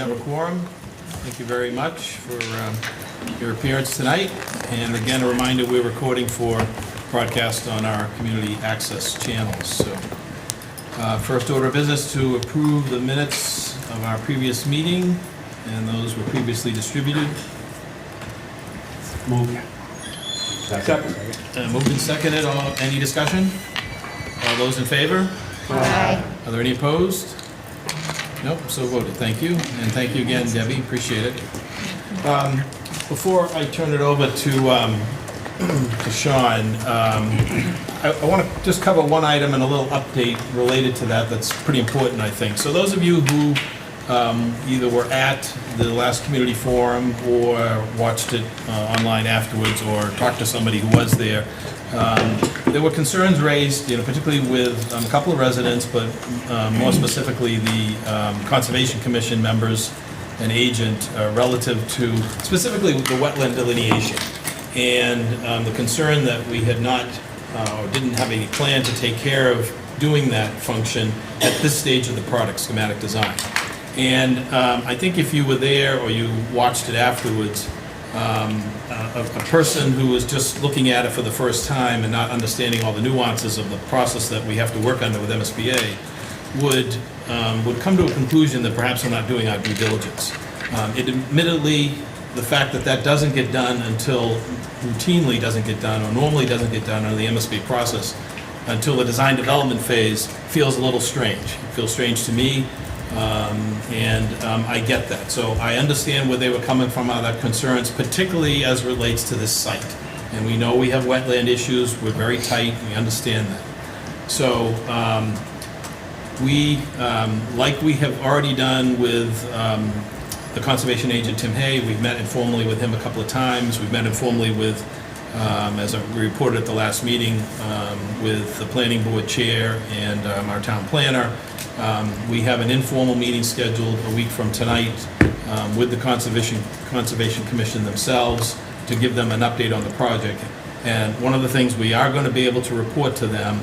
We have a quorum. Thank you very much for your appearance tonight. And again, a reminder, we're recording for broadcast on our community access channels. So, first order of business to approve the minutes of our previous meeting, and those were previously distributed. Moved. Second. Moved and seconded. Any discussion? All those in favor? Aye. Are there any opposed? Nope, so voted. Thank you. And thank you again, Debbie. Appreciate it. Before I turn it over to Sean, I want to just cover one item and a little update related to that that's pretty important, I think. So those of you who either were at the last community forum or watched it online afterwards or talked to somebody who was there, there were concerns raised, particularly with a couple of residents, but more specifically the Conservation Commission members and agent relative to specifically the wetland delineation, and the concern that we had not or didn't have any plan to take care of doing that function at this stage of the product schematic design. And I think if you were there or you watched it afterwards, a person who was just looking at it for the first time and not understanding all the nuances of the process that we have to work under with MSBA would come to a conclusion that perhaps we're not doing our due diligence. Admittedly, the fact that that doesn't get done until routinely doesn't get done or normally doesn't get done under the MSBA process until the design development phase feels a little strange. It feels strange to me. I get that. So I understand where they were coming from on that concerns, particularly as relates to this site. And we know we have wetland issues. We're very tight. We understand that. So like we have already done with the conservation agent, Tim Hay, we've met informally with him a couple of times. We've met informally with, as I reported at the last meeting, with the planning board chair and our town planner. We have an informal meeting scheduled a week from tonight with the Conservation Commission themselves to give them an update on the project. And one of the things we are going to be able to report to them,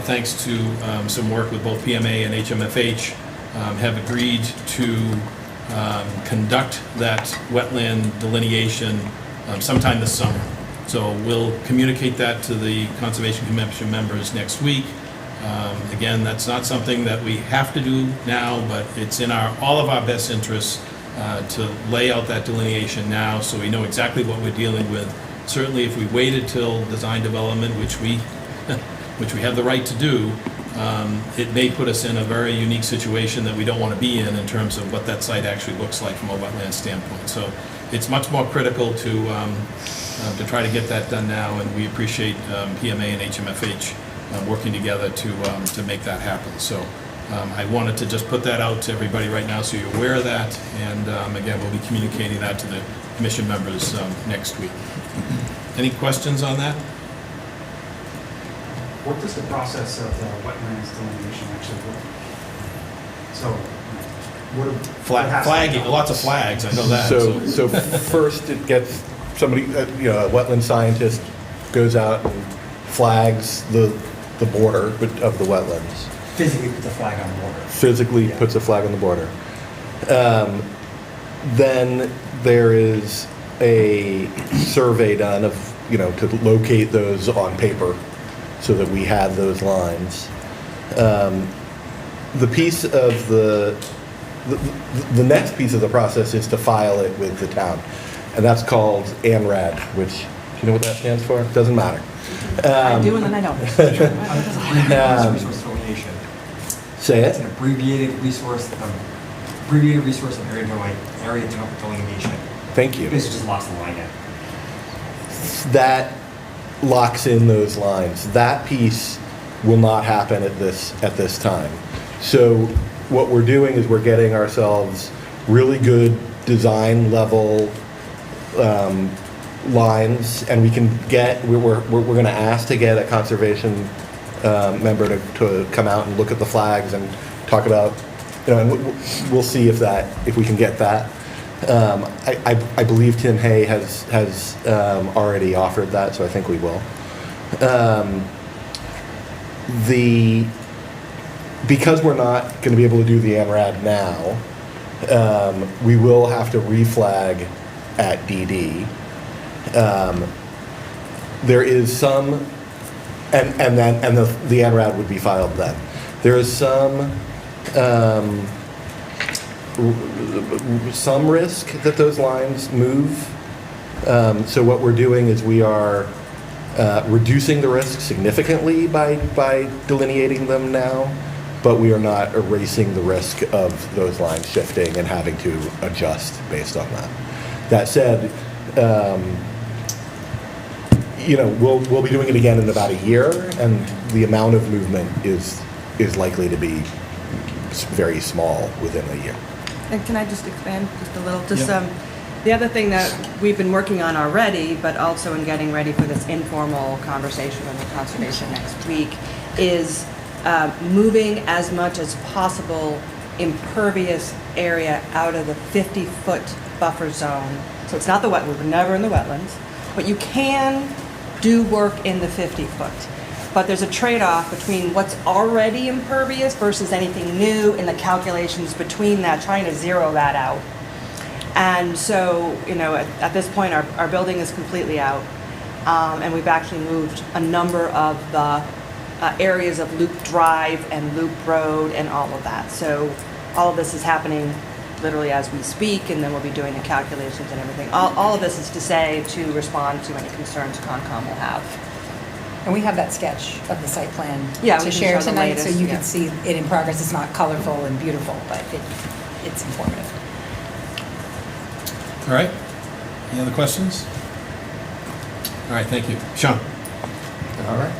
thanks to some work with both PMA and HMFH, have agreed to conduct that wetland delineation sometime this summer. So we'll communicate that to the Conservation Commission members next week. Again, that's not something that we have to do now, but it's in all of our best interests to lay out that delineation now so we know exactly what we're dealing with. Certainly if we waited till design development, which we have the right to do, it may put us in a very unique situation that we don't want to be in terms of what that site actually looks like from a wetland standpoint. So it's much more critical to try to get that done now, and we appreciate PMA and HMFH working together to make that happen. So I wanted to just put that out to everybody right now so you're aware of that, and again, we'll be communicating that to the commission members next week. Any questions on that? What does the process of the wetlands delineation actually look like? So, what Flagging, lots of flags, I know that. So first it gets somebody, a wetland scientist goes out and flags the border of the wetlands. Physically puts a flag on the border. Physically puts a flag on the border. Then there is a survey done of, to locate those on paper so that we have those lines. The piece of the next piece of the process is to file it with the town. And that's called ANRAD, which, do you know what that stands for? Doesn't matter. I do, and then I don't. Resource delineation. Say It's it. an abbreviated resource of area delineation. Thank you. Basically just locks the line in. That locks in those lines. That piece will not happen at this time. So what we're doing is we're getting ourselves really good design level lines, and we're going to ask to get a conservation member to come out and look at the flags and talk about, and we'll see if we can get that. I believe Tim Hay has already offered that, so I think we will. Because we're not going to be able to do the ANRAD now, We will have to reflag at DD. There is some, and the NRAD would be filed then. There is some risk that those lines move. So what we're doing is we are reducing the risk significantly by delineating them now, but we are not erasing the risk of those lines shifting and having to adjust based on that. That said, we'll be doing it again in about a year, and the amount of movement is likely to be very small within a year. And can I just expand just a little? Yeah. The other thing that we've been working on already, but also in getting ready for this informal conversation with the conservation next week, is moving as much as possible impervious area out of the 50-foot buffer zone. So it's not the wetland, we're never in the wetlands, but you can do work in the 50-foot. But there's a trade-off between what's already impervious versus anything new in the calculations between that, trying to zero that out. And so, at this point, our building is completely out. And we've actually moved a number of the areas of Loop Drive and Loop Road and all of that. So all of this is happening literally as we speak, and then we'll be doing the calculations and everything. All of this is to respond to any concerns Concom will have. And we have that sketch of the site plan Yeah, we to can share show the tonight, so latest, you yeah. can see it in progress. It's not colorful and beautiful, but it's informative. All right. Any other questions? All right, thank you. Sean? All right.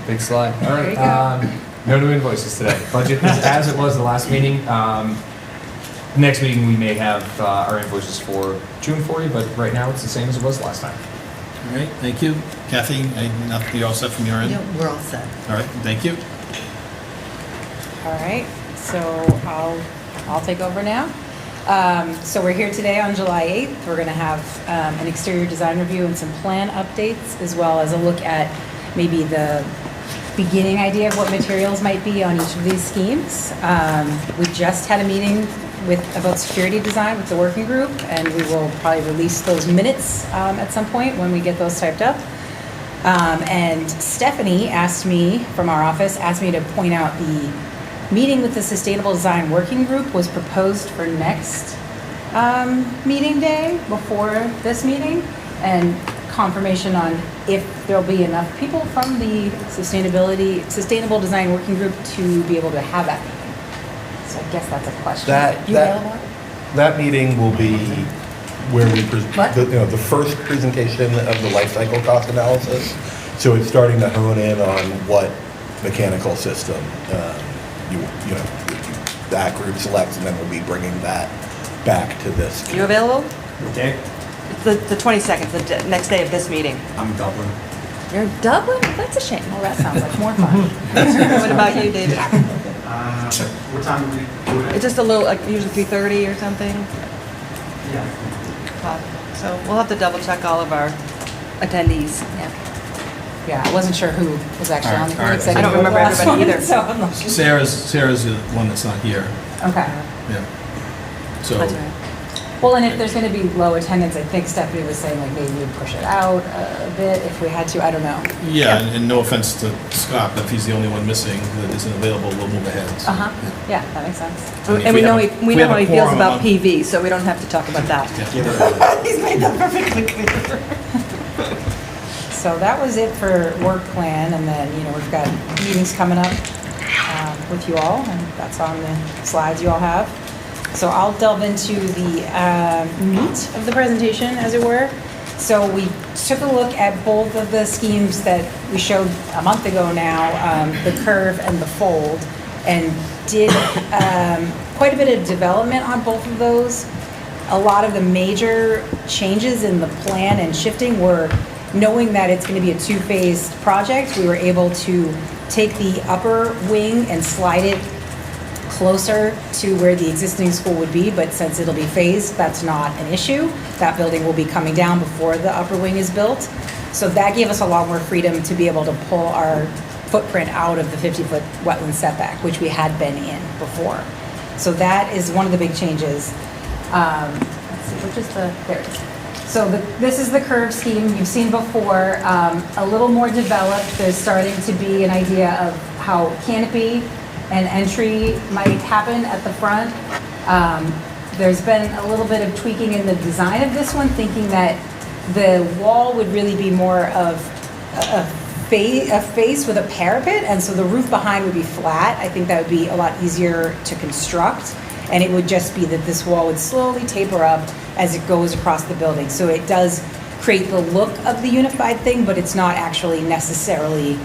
Big slide. All There you right. No new invoices today. Budget is as it was the last meeting. Next meeting we may have our invoices for June for you, but right now it's the same as it was last time. All right, thank you. Kathy, nothing, you all set from your end? Yeah, we're all set. All right, thank you. All right, so I'll take over now. So we're here today on July 8th. We're going to have an exterior design review and some plan updates, as well as a look at maybe the beginning idea of what materials might be on each of these schemes. We just had a meeting about security design with the working group, and we will probably release those minutes at some point when we get those typed up. And Stephanie from our office asked me to point out the meeting with the Sustainable Design Working Group was proposed for next meeting day before this meeting, and confirmation on if there'll be enough people from the Sustainable Design Working Group to be able to have that meeting. So I guess that's a question. You available? That meeting will be where we What? the first presentation of the life cycle cost analysis. So it's starting to hone in on what mechanical system that group selects, and then we'll be bringing that back to this. You available? Okay, It's the 22nd, the next day of this meeting. I'm Dublin. You're in Dublin? That's a shame. Well, that sounds like more fun. What about you, David? What time do we do it? It's just a little, like usually 3:30 or something. Yeah. So we'll have to double check all of our attendees. Yeah, I wasn't sure who was actually on the All right. group. So I don't didn't go to the remember last everybody one, either. So I'm not sure. Sarah's the one that's not here. Okay. Yeah. So, That's right. Well, and if there's going to be low attendance, I think Stephanie was saying like maybe we'd push it out a bit if we had to. I don't know. yeah, and no offense to Scott, but if he's the only one missing that isn't available, we'll move ahead. So, Yeah, that makes sense. I mean, if And we know have a- we if know have how a he feels quorum about of- PV, so we don't have to talk about that. Yeah. He's made that perfectly clear. So that was it for work plan, and then, we've got meetings coming up with you all, and that's on the slides you all have. So I'll delve into the meat of the presentation, as it were. So we took a look at both of the schemes that we showed a month ago now, the curve and the fold, and did quite a bit of development on both of those. A lot of the major changes in the plan and shifting were knowing that it's going to be a two-phased project. We were able to take the upper wing and slide it closer to where the existing school would be, but since it'll be phased, that's not an issue. That building will be coming down before the upper wing is built. So that gave us a lot more freedom to be able to pull our footprint out of the 50-foot wetland setback, which we had been in before. So that is one of the big changes. Let's see, which is there it is. So this is the curve scheme you've seen before, a little more developed. There's starting to be an idea of how canopy and entry might happen at the front. There's been a little bit of tweaking in the design of this one, thinking that the wall would really be more of a face with a parapet, and so the roof behind would be flat. I think that would be a lot easier to construct, and it would just be that this wall would slowly taper up as it goes across the building. So it does create the look of the unified thing, but it's not actually necessarily,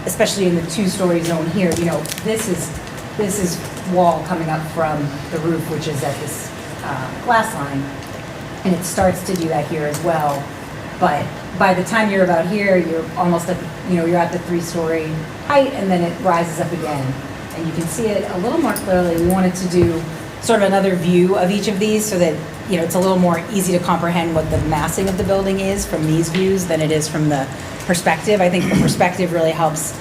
especially in the two-story zone here, you know, this is wall coming up from the roof, which is at this glass line, and it starts to do that here as well. But by the time you're about here, you're almost at, you're at the 3-story height, and then it rises up again. And you can see it a little more clearly. We wanted to do sort of another view of each of these so that, it's a little more easy to comprehend what the massing of the building is from these views than it is from the perspective. I think the perspective really helps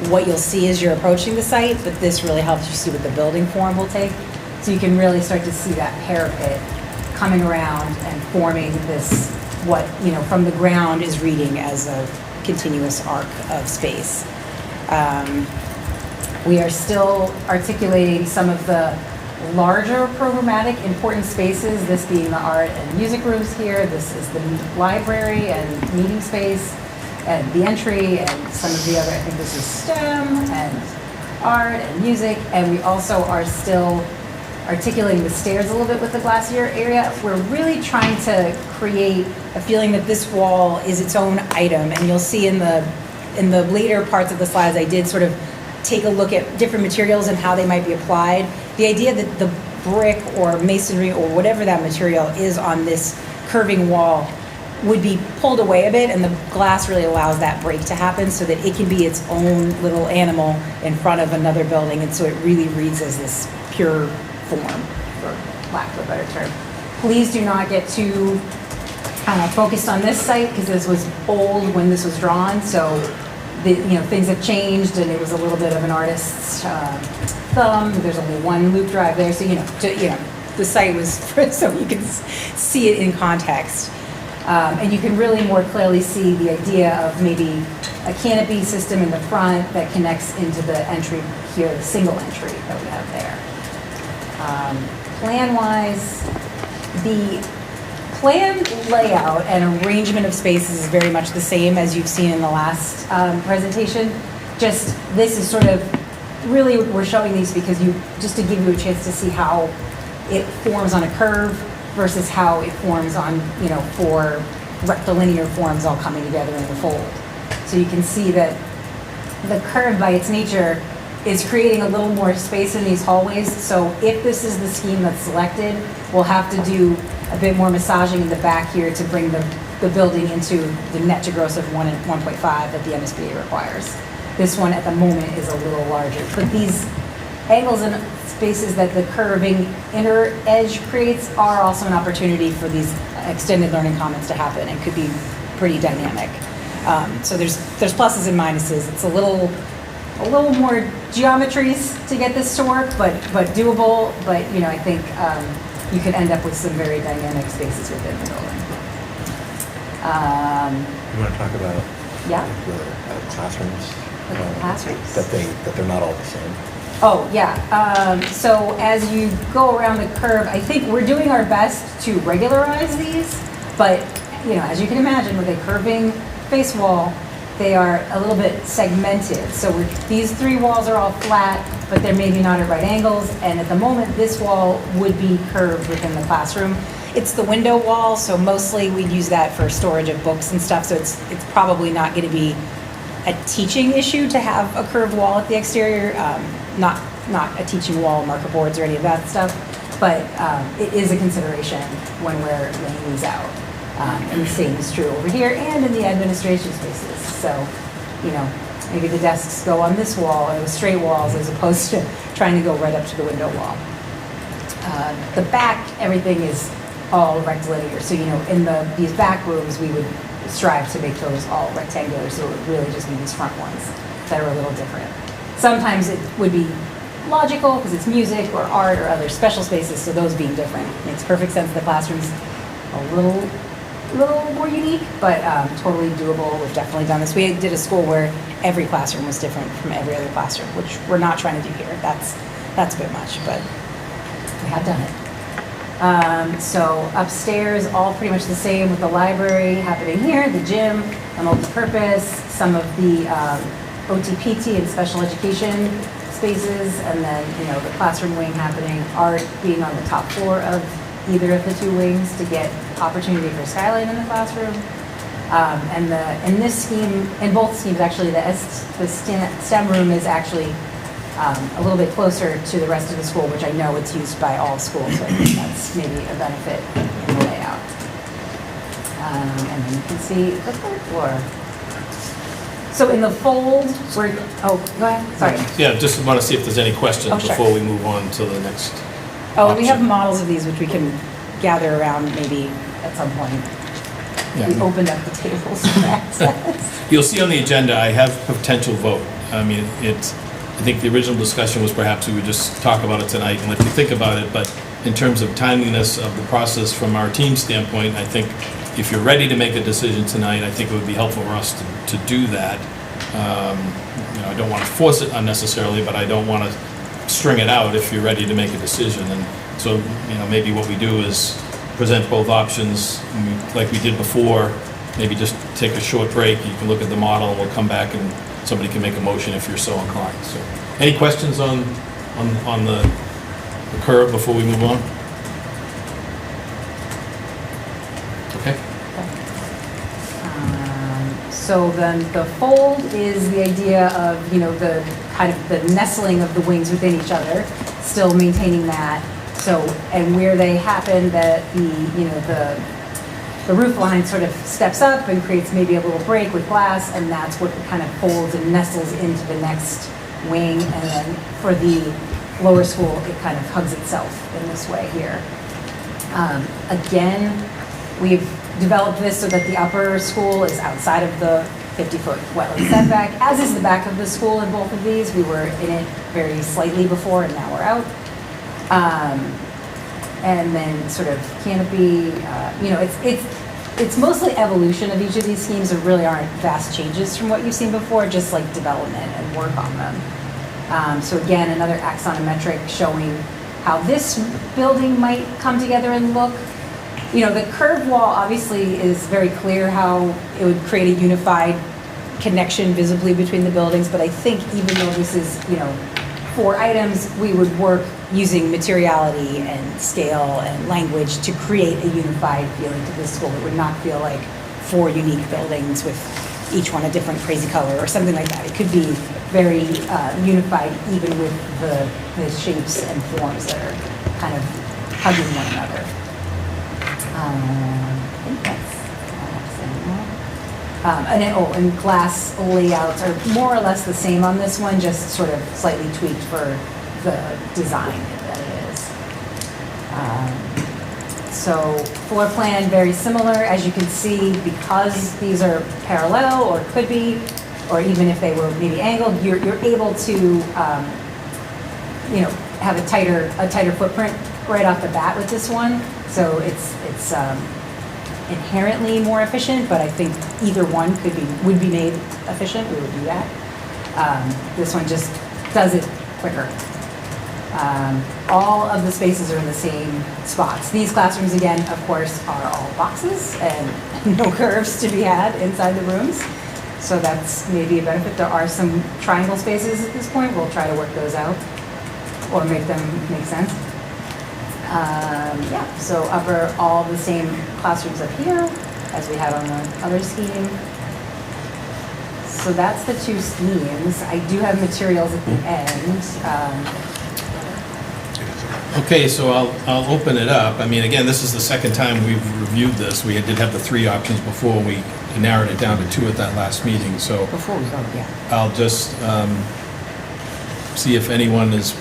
what you'll see as you're approaching the site, but this really helps you see what the building form will take. So you can really start to see that parapet coming around and forming this, what, from the ground is reading as a continuous arc of space. We are still articulating some of the larger programmatic important spaces, this being the art and music rooms here. This is the library and meeting space and the entry and some of the other, I think this is STEM and art and music. And we also are still articulating the stairs a little bit with the glacier area. We're really trying to create a feeling that this wall is its own item. And you'll see in the later parts of the slides, I did sort of take a look at different materials and how they might be applied. The idea that the brick or masonry or whatever that material is on this curving wall would be pulled away a bit, and the glass really allows that break to happen so that it can be its own little animal in front of another building, and so it really reads as this pure form, for lack of a better term. Please do not get too focused on this site, because this was old when this was drawn, so things have changed, and it was a little bit of an artist's thumb. There's only one loop drive there, so the site was so you can see it in context, and you can really more clearly see the idea of maybe a canopy system in the front that connects into the entry here, the single entry that we have there. Plan-wise, the plan layout and arrangement of spaces is very much the same as you've seen in the last presentation. Just this is sort of really, we're showing these because just to give you a chance to see how it forms on a curve versus how it forms on, for rectilinear forms all coming together in the fold. So you can see that the curve by its nature is creating a little more space in these hallways. So if this is the scheme that's selected, we'll have to do a bit more massaging in the back here to bring the building into the net to gross of 1 and 1.5 that the MSBA requires. This one at the moment is a little larger, but these angles and spaces that the curving inner edge creates are also an opportunity for these extended learning commons to happen and could be pretty dynamic. So there's pluses and minuses. It's a little more geometries to get this to work, but doable. But I think you could end up with some very dynamic spaces within the building. You want to talk about Yeah. the classrooms? The classrooms? That they're not all the same. Oh, yeah. So as you go around the curve, I think we're doing our best to regularize these, but as you can imagine, with a curving face wall, they are a little bit segmented. So these 3 walls are all flat, but they're maybe not at right angles. And at the moment, this wall would be curved within the classroom. It's the window wall, so mostly we'd use that for storage of books and stuff. So it's probably not going to be a teaching issue to have a curved wall at the exterior. Not a teaching wall, marker boards, or any of that stuff. But it is a consideration when we're laying these out. And the same is true over here and in the administration spaces. So, maybe the desks go on this wall or the straight walls as opposed to trying to go right up to the window wall. The back, everything is all rectilinear. So, in these back rooms, we would strive to make those all rectangular. So it would really just be these front ones that are a little different. Sometimes it would be logical because it's music or art or other special spaces, so those being different. Makes perfect sense. The classroom's a little more unique, but totally doable. We've definitely done this. We did a school where every classroom was different from every other classroom, which we're not trying to do here. That's a bit much, but we have done it. So upstairs, all pretty much the same with the library happening here, the gym, the multi-purpose, some of the OT/PT and special education spaces, and then, the classroom wing happening, art being on the top floor of either of the two wings to get opportunity for skylight in the classroom. In this scheme, in both schemes actually, the STEM room is actually a little bit closer to the rest of the school, which I know it's used by all schools, so I think that's maybe a benefit in the layout. And then you can see the third floor. So in the fold, go ahead, sorry. Yeah, just want to see if there's any questions Oh, sure. before we move on to the next. Oh, we have option. models of these which we can gather around maybe at some point. We Yeah. opened up the tables for access. You'll see on the agenda, I have potential vote. I mean, I think the original discussion was perhaps we would just talk about it tonight and let you think about it, but in terms of timeliness of the process from our team standpoint, I think if you're ready to make a decision tonight, I think it would be helpful for us to do that. I don't want to force it unnecessarily, but I don't want to string it out if you're ready to make a decision. And so, maybe what we do is present both options like we did before, maybe just take a short break, you can look at the model, and we'll come back and somebody can make a motion if you're so inclined. So, any questions on the curve before we move on? Okay. So then the fold is the idea of, the kind of the nestling of the wings within each other, still maintaining that. So, and where they happen, that the roof line sort of steps up and creates maybe a little break with glass, and that's what kind of folds and nestles into the next wing. And then for the lower school, it kind of hugs itself in this way here. Again, we've developed this so that the upper school is outside of the 50-foot wetland setback, as is the back of the school in both of these. We were in it very slightly before, and now we're out. And then sort of canopy, it's mostly evolution of each of these schemes. There really aren't vast changes from what you've seen before, just like development and work on them. So again, another axonometric showing how this building might come together and look. The curved wall obviously is very clear how it would create a unified connection visibly between the buildings, but I think even though this is, 4 items, we would work using materiality and scale and language to create a unified feeling to this school. It would not feel like 4 unique buildings with each one a different crazy color or something like that. It could be very unified even with the shapes and forms that are kind of hugging one another. I think that's all I'm saying. And glass layouts are more or less the same on this one, just sort of slightly tweaked for the design that it is. So floor plan, very similar. As you can see, because these are parallel or could be, or even if they were maybe angled, you're able to, have a tighter footprint right off the bat with this one. So it's inherently more efficient, but I think either one would be made efficient. We would do that. This one just does it quicker. All of the spaces are in the same spots. These classrooms, again, of course, are all boxes and no curves to be had inside the rooms. So that's maybe a benefit. There are some triangle spaces at this point. We'll try to work those out or make them make sense. So upper, all the same classrooms up here as we had on the other scheme. So that's the 2 schemes. I do have materials at the end. Okay, so I'll open it up. I mean, again, this is the second time we've reviewed this. We did have the 3 options before. We narrowed it down to 2 at that last meeting, so Before we go, yeah. I'll just see if anyone is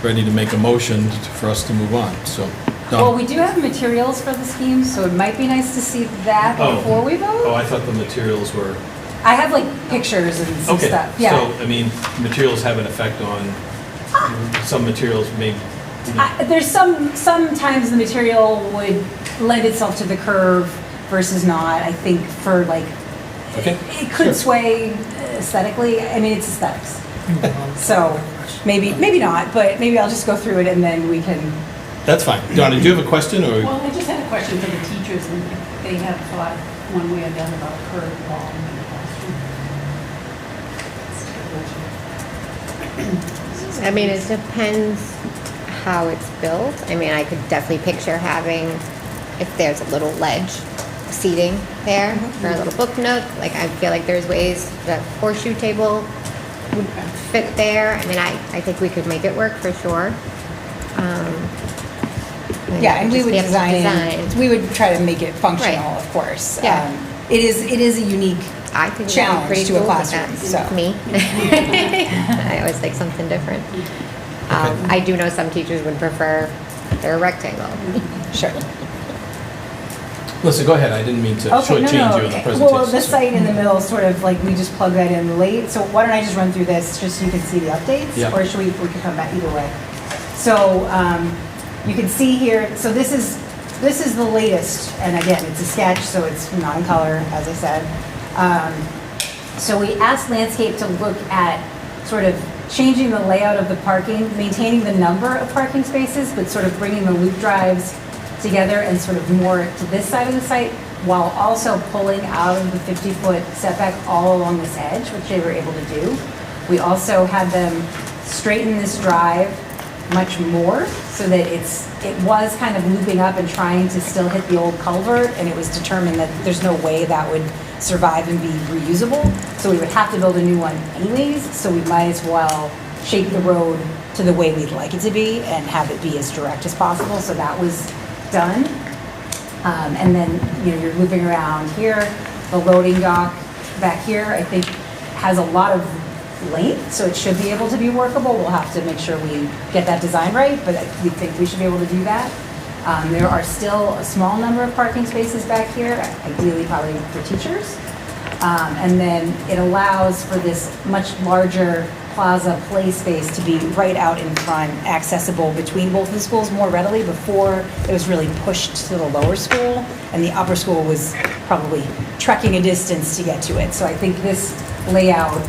ready to make a motion for us to move on, so. Don. Well, we do have materials for the scheme, so it might be nice to see that before we vote. Oh, I thought the materials were, I have like pictures and some okay, stuff. Yeah. so, I mean, materials have an effect on some materials may, There's sometimes the material would lend itself to the curve versus not. I think for like, okay? it could Sure. sway aesthetically. I mean, it's aesthetics. So maybe not, but maybe I'll just go through it and then we can. That's fine. Donna, do you have a question, or? Well, I just had a question for the teachers, and if they have thought one way or the other about curved wall in the classroom. I mean, it depends how it's built. I mean, I could definitely picture having, if there's a little ledge seating there for a little book nook, like I feel like there's ways that horseshoe table would fit there. I mean, I think we could make it work for sure. Yeah, and we just would be up to design. We would try to make it functional, Right. of course. Yeah. It is a unique I think that'd be challenge pretty to a cool if classroom. that's So me. I always like something different. I do know some teachers would prefer their rectangle. sure. Listen, go ahead. I didn't mean to shortchange you in the presentation. Well, the site in the middle, sort of like we just plug that in late. So why don't I just run through this just so you can see the updates? Yeah. Or should we can come back either way. So you can see here, so this is the latest. And again, it's a sketch, so it's not in color, as I said. So we asked Landscape to look at sort of changing the layout of the parking, maintaining the number of parking spaces, but sort of bringing the loop drives together and sort of more to this side of the site, while also pulling out of the 50-foot setback all along this edge, which they were able to do. We also had them straighten this drive much more so that it was kind of looping up and trying to still hit the old culvert, and it was determined that there's no way that would survive and be reusable. So we would have to build a new one anyways, so we might as well shape the road to the way we'd like it to be and have it be as direct as possible. So that was done. And then, you're looping around here. The loading dock back here, I think, has a lot of length, so it should be able to be workable. We'll have to make sure we get that design right, but we think we should be able to do that. There are still a small number of parking spaces back here, ideally probably for teachers. And then it allows for this much larger plaza play space to be right out in front, accessible between both of the schools more readily. Before, it was really pushed to the lower school, and the upper school was probably trekking a distance to get to it. So I think this layout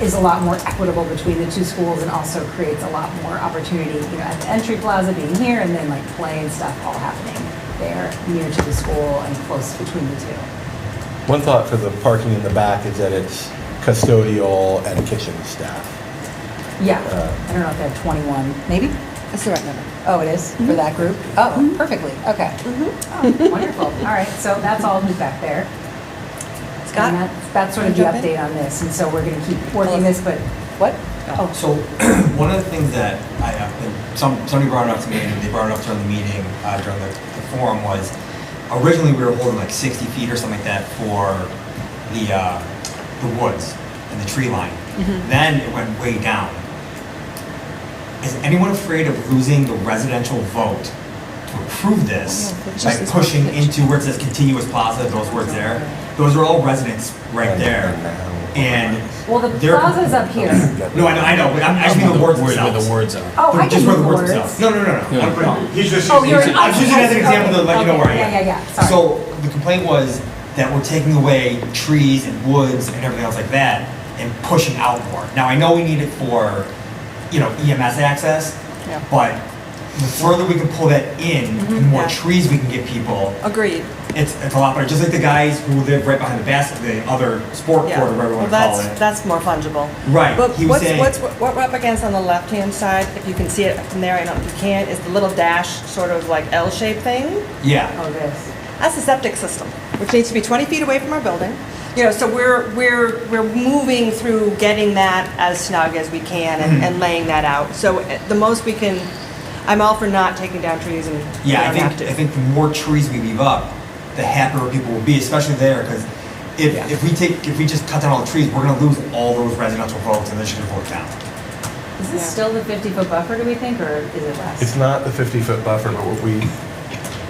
is a lot more equitable between the two schools and also creates a lot more opportunity, at the entry plaza being here, and then like play and stuff all happening there near to the school and close between the two. One thought for the parking in the back is that it's custodial and kitchen staff. Yeah, I don't know if they have 21, maybe? That's the right number. Oh, it is for that group? Oh, perfectly, okay. Oh, wonderful, all right, so that's all who's back there. Scott? And that's sort of the Jump in? update on this, and so we're gonna keep working this, but, what? Oh, So, one of the things that somebody brought it up to me, and they brought it up during the meeting, during the forum, was originally we were holding like 60 feet or something like that for the woods and the tree line. Then it went way down. Is anyone afraid of losing the residential vote to approve this by pushing into where it says continuous plaza, those words there? Those are all residents right there. And well, the they're- plaza's up here. no, I know, but I just mean the words Where themselves. the words are. Oh, I can Just where move the the words words. themselves. No. He's just Oh, you're. I'm just using it as an example to let you know where I am. Yeah, sorry. So the complaint was that we're taking away trees and woods and everything else like that and pushing out more. Now, I know we need it for, EMS access, Yeah. but the further we can pull that in, the more Yeah. trees we can get people, Agreed. it's a lot better. Just like the guys who live right behind the basket, the other sport Yeah. court or whatever you Well, want to call it. that's more fungible. Right, But he was saying- what we're up against on the left-hand side, if you can see it from there, I don't know if you can, is the little dash, sort of like L-shaped thing. Yeah. Oh, this. That's the septic system, which needs to be 20 feet away from our building. So we're moving through getting that as snug as we can and laying that out. So the most we can, I'm all for not taking down trees and we Yeah, don't have to. I think the more trees we leave up, the happier people will be, especially there, because if we just cut down all the trees, we're gonna lose all those residential votes and they're just gonna vote down. Is this Yeah. still the 50-foot buffer, do we think, or is it less? It's not the 50-foot buffer, but what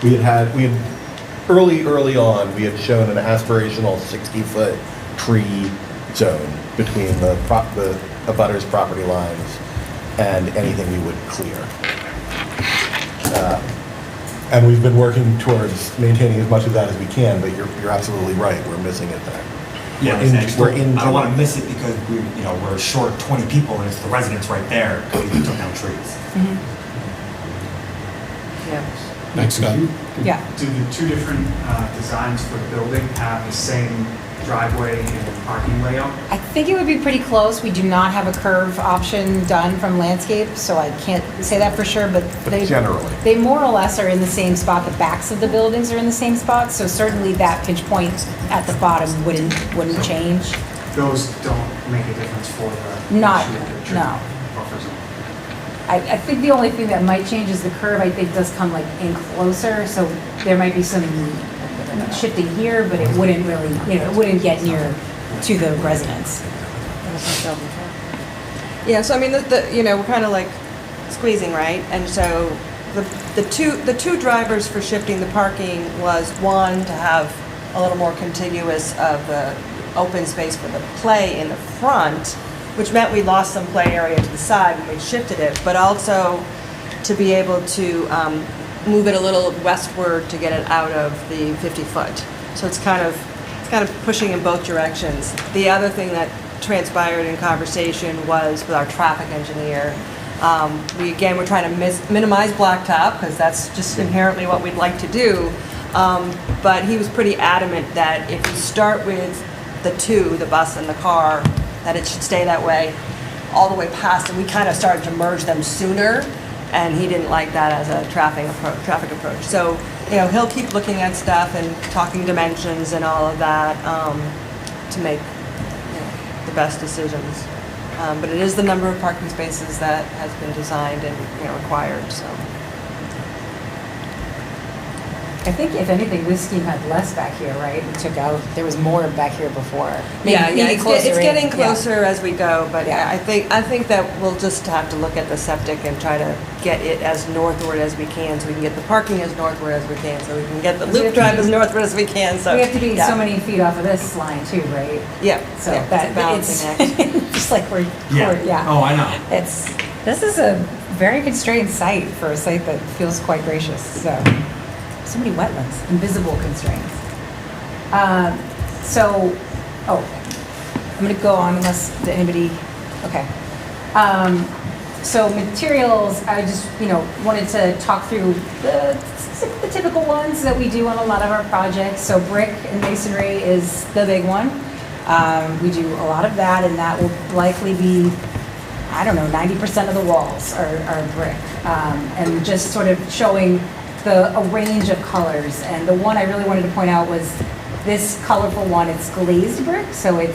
we had early on, we had shown an aspirational 60-foot tree zone between the abutters property lines. and anything we would clear. And we've been working towards maintaining as much of that as we can, but you're absolutely right, we're missing it there. Yeah, We're in I don't want to miss it because we're short 20 people and it's the residents right there because we took down trees. Yeah. Thanks, Scott. Yeah. Do the two different designs for the building have the same driveway and parking layout? I think it would be pretty close. We do not have a curve option done from landscape, so I can't say that for sure, but they generally. They more or less are in the same spot. The backs of the buildings are in the same spot, so certainly that pinch point at the bottom wouldn't change. Those don't make a difference for the Not- issue of the tree no. buffer zone. I think the only thing that might change is the curve, I think, does come like in closer, so there might be some shifting here, but it wouldn't really, it wouldn't get near to the residents. Yeah, so I mean, we're kind of like squeezing, right? And so the two drivers for shifting the parking was, one, to have a little more contiguous of the open space for the play in the front, which meant we lost some play area to the side when we shifted it, but also to be able to move it a little westward to get it out of the 50-foot. So it's kind of pushing in both directions. The other thing that transpired in conversation was with our traffic engineer. We're trying to minimize blacktop because that's just inherently what we'd like to do. But he was pretty adamant that if we start with the bus and the car, that it should stay that way all the way past, and we kind of started to merge them sooner, and he didn't like that as a traffic approach. So, he'll keep looking at stuff and talking dimensions and all of that to make the best decisions. But it is the number of parking spaces that has been designed and required, so. I think if anything, this scheme had less back here, right? We took out, there was more back here before. Maybe It's closer in, getting yeah. closer as we go, but Yeah. I think that we'll just have to look at the septic and try to get it as northward as we can, so we can get the parking as northward as we can, so we can get the We have loop to drive be- as northward as we can, so. We have to be yeah. so many feet off of this line too, right? Yeah, So yeah, that, it's a balancing it's act. just like we're, yeah. Oh, I know. This is a very constrained site for a site that feels quite gracious, so many wetlands, invisible constraints. I'm gonna go on unless anybody, okay. So materials, I just, wanted to talk through the typical ones that we do on a lot of our projects. So brick and masonry is the big one. We do a lot of that, and that will likely be, 90% of the walls are brick. And just sort of showing a range of colors. And the one I really wanted to point out was this colorful one. It's glazed brick, so it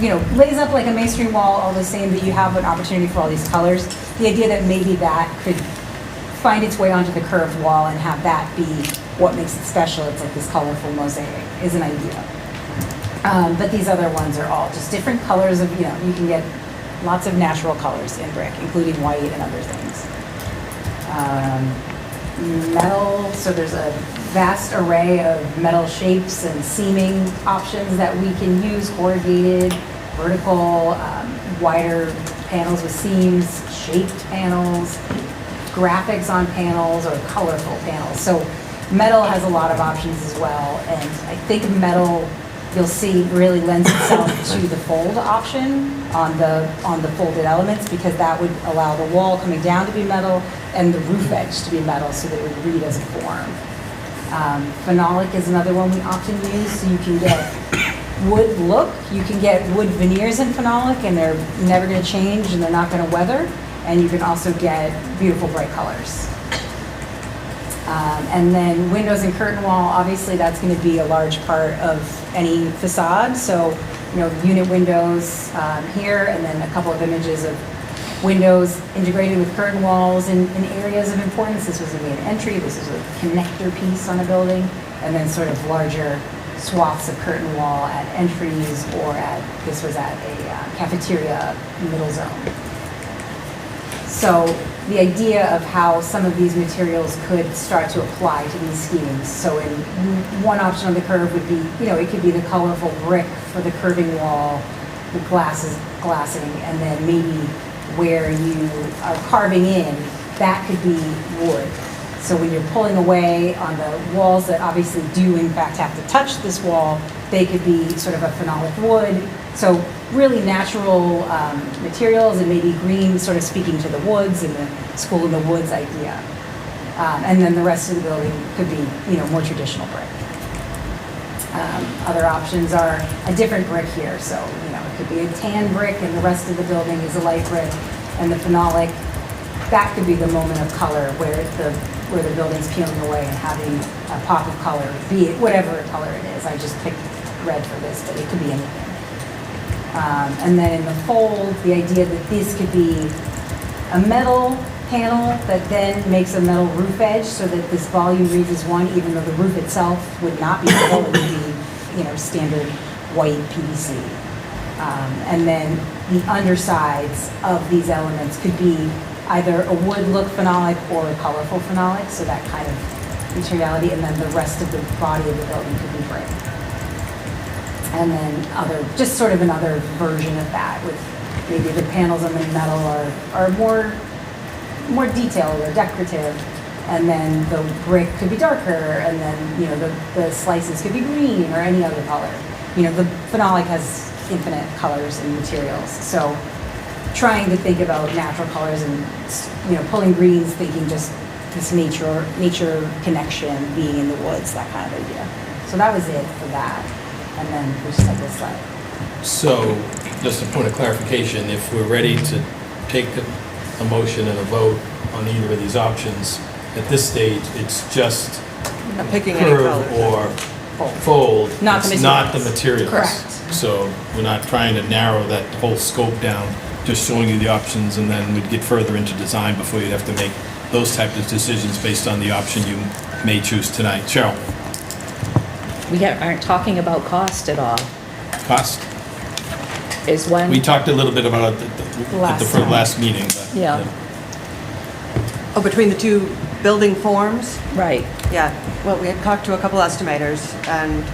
lays up like a masonry wall, all the same, but you have an opportunity for all these colors. The idea that maybe that could find its way onto the curved wall and have that be what makes it special. It's like this colorful mosaic is an idea. But these other ones are all just different colors of, you can get lots of natural colors in brick, including white and other things. Metal, so there's a vast array of metal shapes and seaming options that we can use, corrugated, vertical, wider panels with seams, shaped panels, graphics on panels, or colorful panels. So metal has a lot of options as well, and I think metal, you'll see, really lends itself to the fold option on the folded elements, because that would allow the wall coming down to be metal and the roof edge to be metal, so that it would read as a form. Phenolic is another one we often use, so you can get wood look, you can get wood veneers in phenolic, and they're never going to change and they're not going to weather, and you can also get beautiful bright colors. And then windows and curtain wall, obviously that's going to be a large part of any facade. So, unit windows here, and then a couple of images of windows integrated with curtain walls in areas of importance. This was going to be an entry, this is a connector piece on a building, and then sort of larger swaths of curtain wall at entries, or this was at a cafeteria middle zone. So the idea of how some of these materials could start to apply to these schemes. So in one option on the curve would be, it could be the colorful brick for the curving wall, the glassing, and then maybe where you are carving in, that could be wood. So when you're pulling away on the walls that obviously do in fact have to touch this wall, they could be sort of a phenolic wood. So really natural materials, and maybe green sort of speaking to the woods and the school in the woods idea. And then the rest of the building could be, more traditional brick. Other options are a different brick here. So, it could be a tan brick and the rest of the building is a light brick, and the phenolic, that could be the moment of color where the building's peeling away and having a pop of color, be it whatever color it is. I just picked red for this, but it could be anything. And then in the fold, the idea that this could be a metal panel that then makes a metal roof edge so that this volume reads as one, even though the roof itself would not be metal, it would be, standard white PVC. And then the undersides of these elements could be either a wood look phenolic or a colorful phenolic, so that kind of materiality, and then the rest of the body of the building could be brick. And then just sort of another version of that, with maybe the panels on the metal are more detailed or decorative, and then the brick could be darker, and then, the slices could be green or any other color. The phenolic has infinite colors and materials, so trying to think about natural colors and, pulling greens, thinking just this nature connection, being in the woods, that kind of idea. So that was it for that. And then we just have this slide. So, just a point of clarification, if we're ready to take a motion and a vote on either of these options, at this stage, it's just Not picking any curve color. or fold. Not the It's not the materials. materials. Correct. So, we're not trying to narrow that whole scope down, just showing you the options, and then we'd get further into design before you'd have to make those types of decisions based on the option you may choose tonight. Cheryl? We aren't talking about cost at all, Cost? is when. We talked a little bit about it at the Last time. last meeting, but. Yeah. Oh, between the two building forms? Right. Yeah, well, we had talked to a couple estimators, and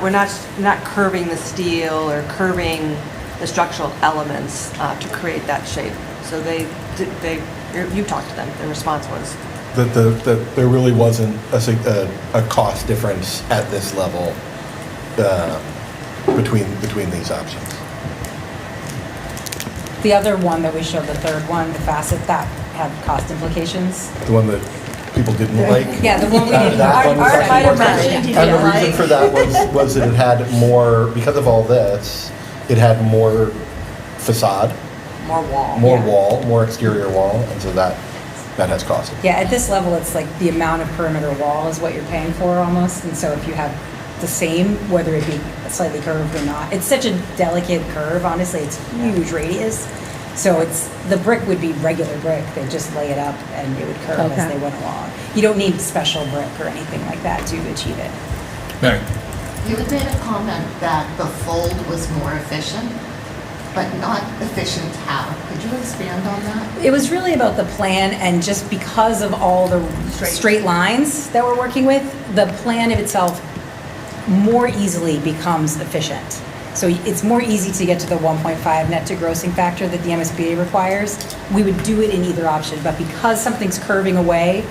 we're not curving the steel or curving the structural elements to create that shape. So you talked to them, their response was? That there really wasn't a cost difference at this level between these options. The other one that we showed, the third one, the facet, that had cost implications. The one that people didn't like? Yeah, the one we didn't. That one was Art might have actually mentioned more- And the you reason like. for that was that it had more, because of all this, it had more facade, More wall. more exterior wall, and so that has cost. Yeah, at this level, it's like the amount of perimeter wall is what you're paying for almost. And so if you have the same, whether it be slightly curved or not, it's such a delicate curve, honestly, it's huge radius. So the brick would be regular brick, they'd just lay it up and it would curve as Okay. they went along. You don't need special brick or anything like that to achieve it. Mary? You had made a comment that the fold was more efficient, but not efficient how? Could you expand on that? It was really about the plan, and just because of all the straight lines that we're working with, the plan of itself more easily becomes efficient. So it's more easy to get to the 1.5 net to grossing factor that the MSBA requires. We would do it in either option, but because something's curving away,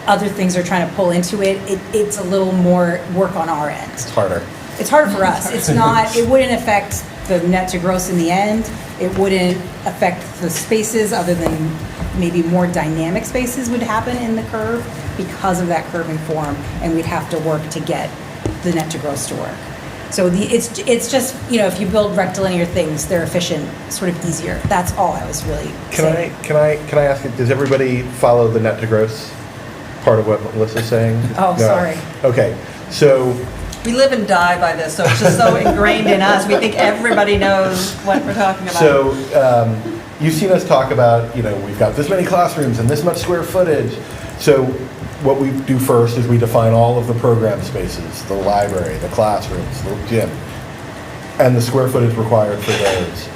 other things are trying to pull into it, it's a little more work on our end. It's harder. It's harder for us. It's not, it wouldn't affect the net to gross in the end. It wouldn't affect the spaces, other than maybe more dynamic spaces would happen in the curve because of that curving form, and we'd have to work to get the net to gross to work. So it's just, if you build rectilinear things, they're efficient, sort of easier. That's all I was really saying. Can I ask you, does everybody follow the net to gross part of what Melissa's saying? Oh, No. sorry. Okay, so We live and die by this, so it's just so ingrained in us. We think everybody knows what we're talking about. So, you've seen us talk about, we've got this many classrooms and this much square footage. So what we do first is we define all of the program spaces, the library, the classrooms, the gym, and the square footage required for those.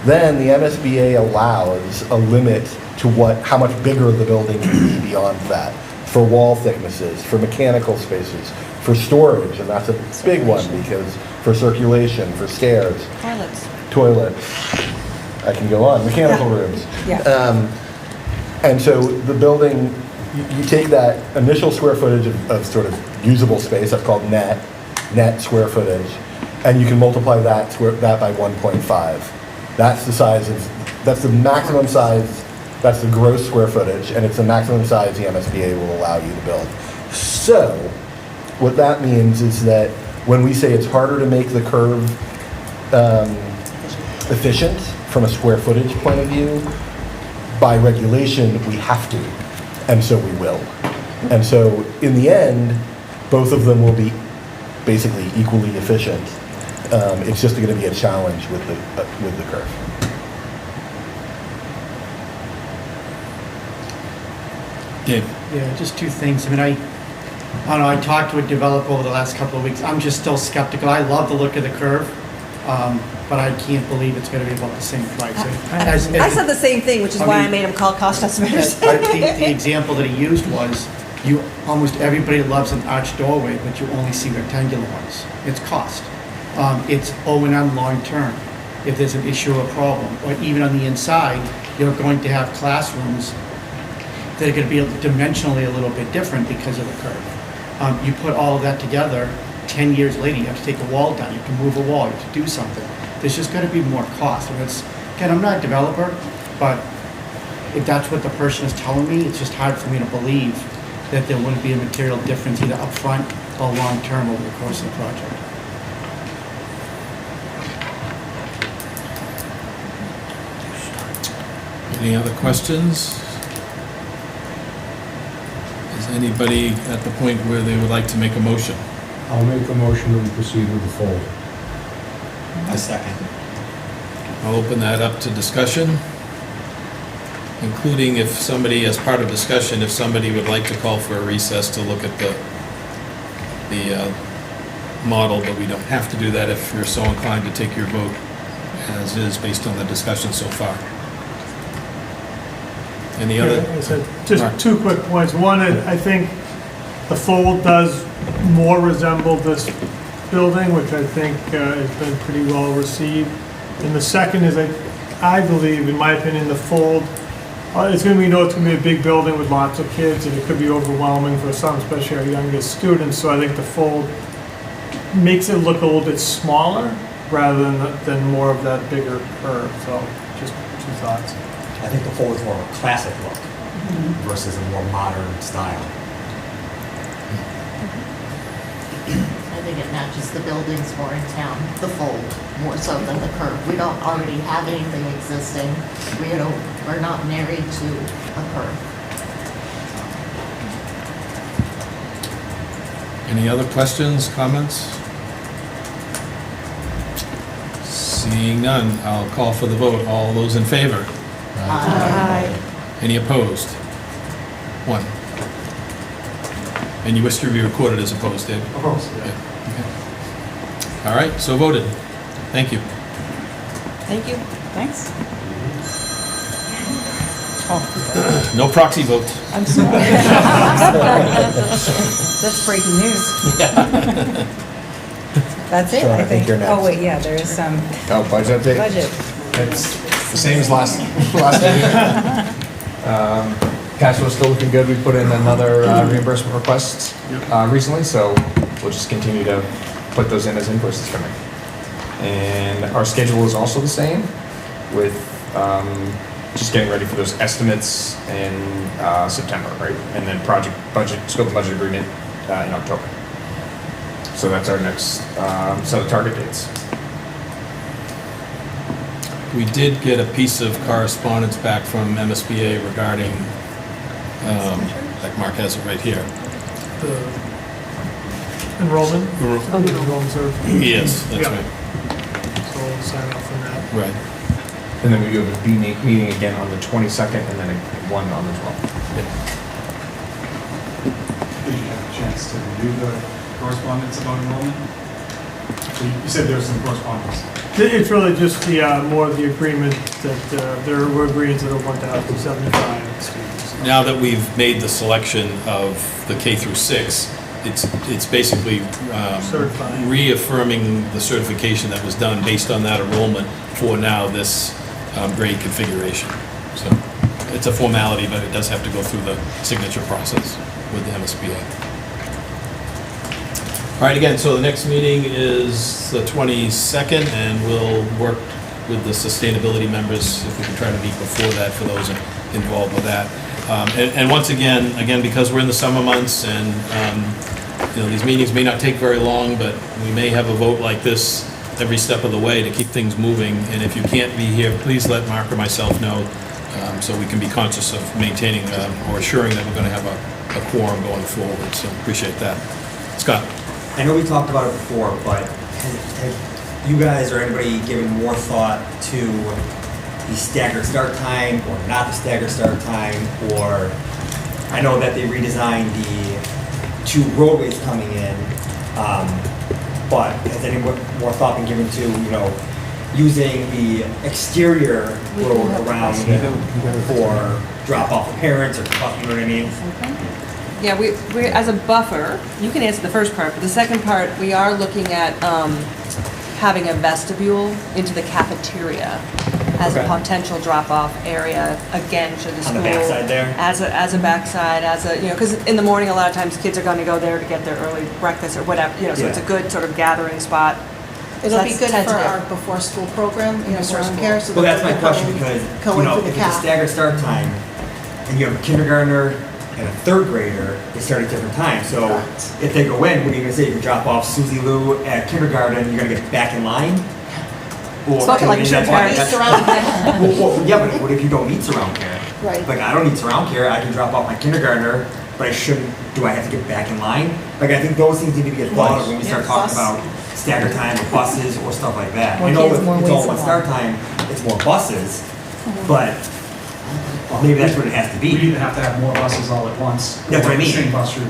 Then the MSBA allows a limit to how much bigger the building can be beyond that, for wall thicknesses, for mechanical spaces, for storage, and that's a big one because for circulation, for stairs, Toilets. toilets. I can go on, mechanical rooms. Yeah. And so the building, you take that initial square footage of sort of usable space, that's called net square footage, and you can multiply that by 1.5. That's the size of, that's the maximum size, that's the gross square footage, and it's the maximum size the MSBA will allow you to build. So, what that means is that when we say it's harder to make the curve efficient from a square footage point of view, by regulation, we have to, and so we will. And so, in the end, both of them will be basically equally efficient. It's just going to be a challenge with the curve. Dave? Yeah, just two things. I mean, I don't know, I talked to a developer over the last couple of weeks. I'm just still skeptical. I love the look of the curve, but I can't believe it's gonna be about the same price. I said the same thing, which is why I made him call cost estimators. The example that he used was, almost everybody loves an arched doorway, but you only see rectangular ones. It's cost. It's O&M long-term. If there's an issue or a problem, or even on the inside, you're going to have classrooms that are going to be dimensionally a little bit different because of the curve. You put all of that together, 10 years later, you have to take a wall down, you have to move a wall, you have to do something. There's just got to be more cost. And again, I'm not a developer, but if that's what the person is telling me, it's just hard for me to believe that there wouldn't be a material difference either upfront or long-term over the course of the project. Any other questions? Is anybody at the point where they would like to make a motion? I'll make a motion to proceed with the fold. A second. I'll open that up to discussion, including if somebody, as part of discussion, if somebody would like to call for a recess to look at the model, but we don't have to do that if you're so inclined to take your vote as is based on the discussion so far. Any other? Just Mark? two quick points. One, I think the fold does more resemble this building, which I think has been pretty well received. And the second is, I believe, in my opinion, the fold, it's going to be, it's going to be a big building with lots of kids, and it could be overwhelming for some, especially our youngest students. So I think the fold makes it look a little bit smaller rather than more of that bigger curve. So just two thoughts. I think the fold is more of a classic look versus a more modern style. I think it matches the buildings more in town, the fold, more so than the curve. We don't already have anything existing. We're not married to a curve. Any other questions, comments? Seeing none, I'll call for the vote. All those in favor? Aye. Any opposed? One. And you wish to be recorded as opposed, Dave? Opposed, Yeah. Okay. All right, so voted. Thank you. Thank you. Thanks. No proxy votes. I'm sorry. That's breaking news. That's it, Sean, I I think think. you're next. Oh, wait, yeah, there is some Oh, budget update? budget. It's the same as last meeting. Cash flow's still looking good. We put in another reimbursement request recently, so we'll just continue to put those in as invoices coming. And our schedule is also the same, with just getting ready for those estimates in September, right? And then scope and budget agreement in October. So that's our next set of target dates. We did get a piece of correspondence back from MSBA regarding, like Mark has it right here. The enrollment. Enrollment certificate. Yes, that's Yeah. right. So we'll sign off on that. Right. And then we do have a meeting again on the 22nd, and then one on the 12th. Did you have a chance to review the correspondence about enrollment? You said there was some correspondence. It's really just the, more of the agreement that there were agreements that are 1,075 students. Now that we've made the selection of the K through 6, it's basically Certifying. reaffirming the certification that was done based on that enrollment for now this grade configuration. So it's a formality, but it does have to go through the signature process with the MSBA. All right, again, so the next meeting is the 22nd, and we'll work with the sustainability members if we can try to meet before that for those involved with that. And once again, because we're in the summer months and, these meetings may not take very long, but we may have a vote like this every step of the way to keep things moving. And if you can't be here, please let Mark or myself know so we can be conscious of maintaining or assuring that we're going to have a quorum going forward. So appreciate that. Scott? I know we talked about it before, but have you guys or anybody given more thought to the staggered start time or not the staggered start time? Or I know that they redesigned the 2 roadways coming in, but has any more thought been given to, using the exterior road around for drop off of parents or, you know what I mean? Yeah, we as a buffer, you can answer the first part, but the second part, we are looking at having a vestibule into the cafeteria as a Okay. potential drop-off area, again, should the school. On the backside there? As a backside, because in the morning, a lot of times kids are gonna go there to get their early breakfast or whatever, so it's a Yeah. good sort of gathering spot. It'll So be that's good for tentative. our before-school program, Before around school. care, so Well, that that's my they're question, coming- because, going through the if it's a cap. staggered start time, and you have a kindergartner and a 3rd grader, they start at different times, so if they go in, what are you gonna say, you can drop off Susie Lou at kindergarten, you're gonna get back in line? Or- Spoken like a That's- kindergarten. Surround care. Well, yeah, but what if you don't need surround care? Right. Like, I don't need surround care, I can drop off my kindergartner, but I shouldn't, do I have to get back in line? Like, I think those things need to get thought of when we start Yeah, talking bus. about staggered time or buses or stuff like that. More I know kids, if more it's ways all to one walk. start time, it's more buses, but maybe that's what it has to We be. either have to have more buses all at once. That's what I or the mean. Same bus route.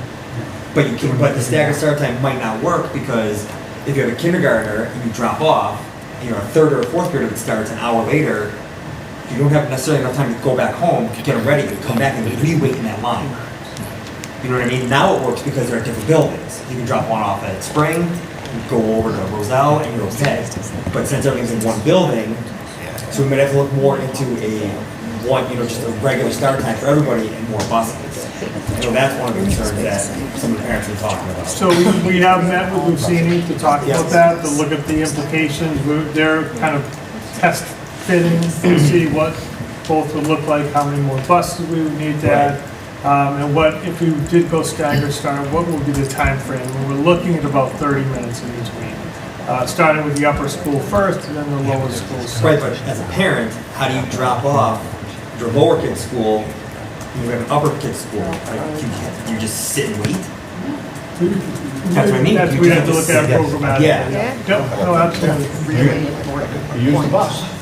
But the staggered start time might not work, because if you have a kindergartner and you drop off, and you're a 3rd or a 4th grader that starts an hour later, you don't have necessarily enough time to go back home, get them ready, and come back and re-wait in that line. You know what I mean? Now it works because they're at different buildings. You can drop one off at Spring, go over to Roselle, and you're okay. But since everything's in one building, so we might have to look more into just a regular start time for everybody and more buses. I know that's one of the concerns that some of the parents are talking about. So we have met with Lucini to talk about Yes. that, to look at the implications. They're kind of test fitting to see what both would look like, how many more buses we would need to add, and what, if we did go stagger start, what would be the time frame? And we're looking at about 30 minutes in each meeting, starting with the upper school first, and then the lower school Right, second. but as a parent, how do you drop off your lower kid's school, and you have an upper kid's school? Like, you just sit and wait? That's what I mean. That's, You we just have to look at it sit- programmatically. Yeah. Yep, no, absolutely. You use the bus.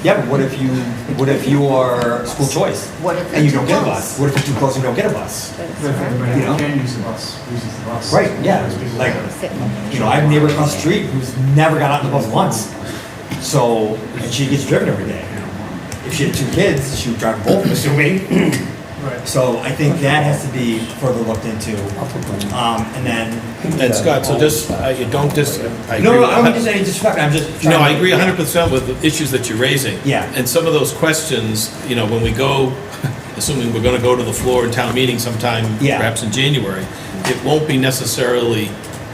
Yeah, but what if you are school choice? What if And you it's don't get a close? bus? What if it's too close and you don't get a bus? Everybody You know? who can use the bus, uses the bus. Right, yeah, like, I have a neighbor across the street who's never got on the bus once. So, and she gets driven every day. If she had 2 kids, she would drive both, I'm assuming. Right. So I think that has to be further looked into. And then, And Scott, so just, you don't just, I agree. no, with- I don't mean just any disrespect, I'm just trying No, to. I agree 100% with the issues that you're raising. Yeah. And some of those questions, when we go, assuming we're gonna go to the floor in town meeting sometime, Yeah. perhaps in January, it won't be necessarily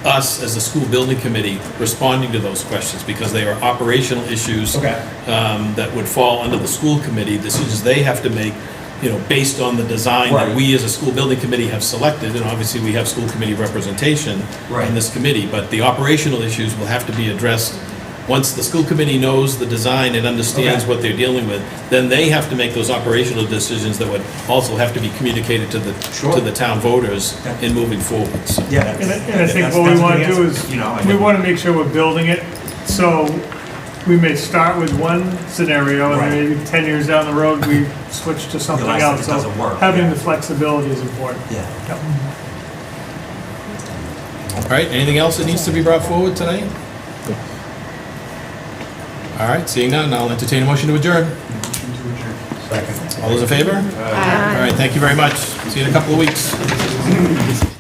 us as the school building committee responding to those questions, because they are operational issues Okay. that would fall under the school committee, decisions they have to make, based on the design that Right. we as a school building committee have selected, and obviously we have school committee representation Right. in this committee, but the operational issues will have to be addressed. Once the school committee knows the design and understands Okay. what they're dealing with, then they have to make those operational decisions that would also have to be communicated to Sure. the town voters Yeah. in moving forward. So- Yeah. And I think what we want to do is, we want to make sure we're building it, so we may start with one scenario, and then Right. maybe 10 years down the road, we switch to something Realize that else. it doesn't work, Having yeah. the flexibility is important. Yeah. Yep. All right, anything else that needs to be brought forward tonight? All right, seeing none, I'll entertain a motion to adjourn. All those in favor? All right, thank you very much. See you in a couple of weeks.